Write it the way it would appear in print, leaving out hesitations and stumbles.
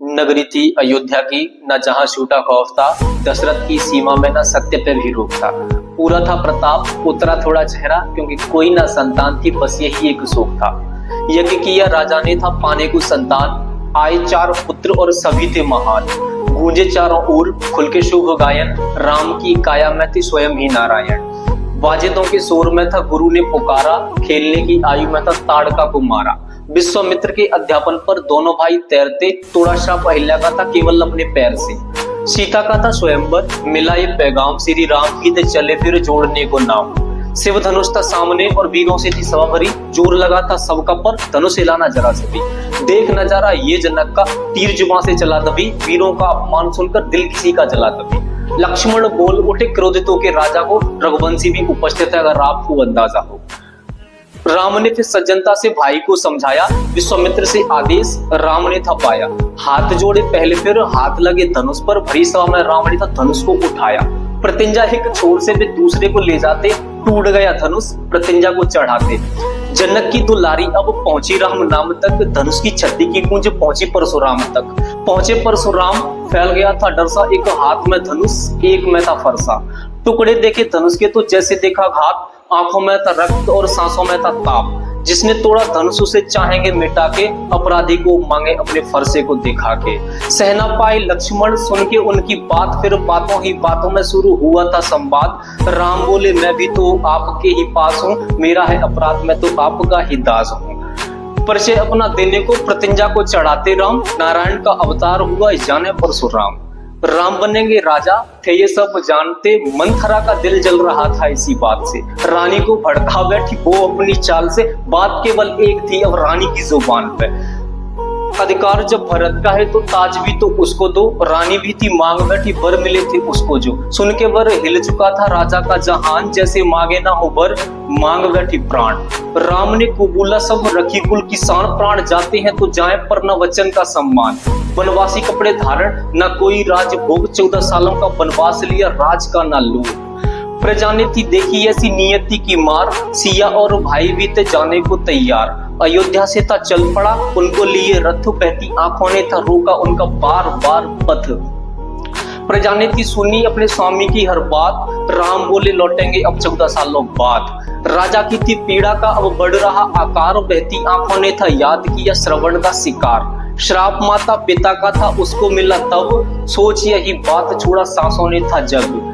नगरी थी अयोध्या की, न जहां छूटा खौफ था। दशरथ की सीमा में न सत्य पे भी रोक था। पूरा था प्रताप, उतरा थोड़ा चेहरा, क्योंकि कोई ना संतान थी, बस यही एक शोक था। यज्ञ किया राजा ने था पाने को संतान, आए 4 पुत्र और सभी थे महान। गूंजे चारों ओर खुल के शुभ गायन, राम की काया में थी स्वयं ही नारायण। वाजिदों के शोर में था गुरु ने पुकारा, खेलने की आयु में था ताड़का को मारा। विश्वामित्र के अध्यापन पर दोनों भाई तैरते, तोड़ा श्राप अहिल्या का था केवल अपने पैर से। सीता का था स्वयंवर, मिला ये पैगाम, श्री राम की ते चले फिर जोड़ने को नाम। शिव धनुष था सामने और वीरों से थी सभा भरी, जोर लगा था सबका पर धनुष हिलाना जरा सभी। देख नजारा ये जनक का, तीर जुबां से चला दबी, वीरों का अपमान सुनकर दिल किसी का जला दबी। लक्ष्मण बोल उठे क्रोधितों के राजा को, रघुवंशी भी उपस्थित है अगर आपको अंदाजा हो। राम ने फिर सज्जनता से भाई को समझाया, विश्वामित्र से आदेश राम ने था पाया। हाथ जोड़े पहले फिर हाथ लगे धनुष पर, भरी सभा में राम ने था धनुष को उठाया। प्रतिंजा एक छोर से वे दूसरे को ले जाते, टूट गया धनुष प्रतिंजा को चढ़ाते। जनक की दुलारी अब पहुंची राम नाम तक, धनुष की छत्ती की गूंज पहुंची परशुराम तक। पहुंचे परशुराम, फैल गया था डर सा, एक हाथ में धनुष एक में था फरसा। टुकड़े देखे धनुष के तो जैसे देखा घात, आंखों में था रक्त और सांसों में था ताप। जिसने तोड़ा धनुष उसे चाहेंगे मिटा के, अपराधी को मांगे अपने फरसे को दिखा के। सहना पाए लक्ष्मण सुन के उनकी बात, फिर बातों ही बातों में शुरू हुआ था संवाद। राम बोले मैं भी तो आपके ही पास हूँ, मेरा है अपराध मैं तो आपका ही दास हूँ। परिचय अपना देने को प्रतिंजा को चढ़ाते राम, नारायण का अवतार हुआ जाने परशुराम। राम बनेंगे राजा थे ये सब जानते, मंथरा का दिल जल रहा था इसी बात से। रानी को भड़का बैठी वो अपनी चाल से, बात केवल एक थी अब रानी की जुबान पे। अधिकार जब भरत का है तो ताज भी तो उसको दो, रानी भी थी मांग बैठी वर मिले थे उसको जो। सुन के वर हिल चुका था राजा का जहान, जैसे मांगे ना हो वर मांग बैठी प्राण। राम ने कुबूला सब रखी कुल की शान, प्राण जाते हैं तो जाए पर न वचन का सम्मान। वनवासी कपड़े धारण न कोई राज भोग, 14 सालों का वनवास लिया राज का न लोग। प्रजा ने थी देखी ऐसी नियति की मार, सिया और भाई भी थे जाने को तैयार। अयोध्या से था चल पड़ा उनको लिए रथ, बहती आंखों ने था रोका उनका बार बार पथ। प्रजा ने थी सुनी अपने स्वामी की हर बात, राम बोले लौटेंगे अब 14 सालों बाद। राजा की थी पीड़ा का अब बढ़ रहा आकार, बहती आंखों ने था याद किया श्रवण का शिकार। श्राप माता पिता का था उसको मिला तब, सोच यही बात छोड़ा सांसों ने था जग।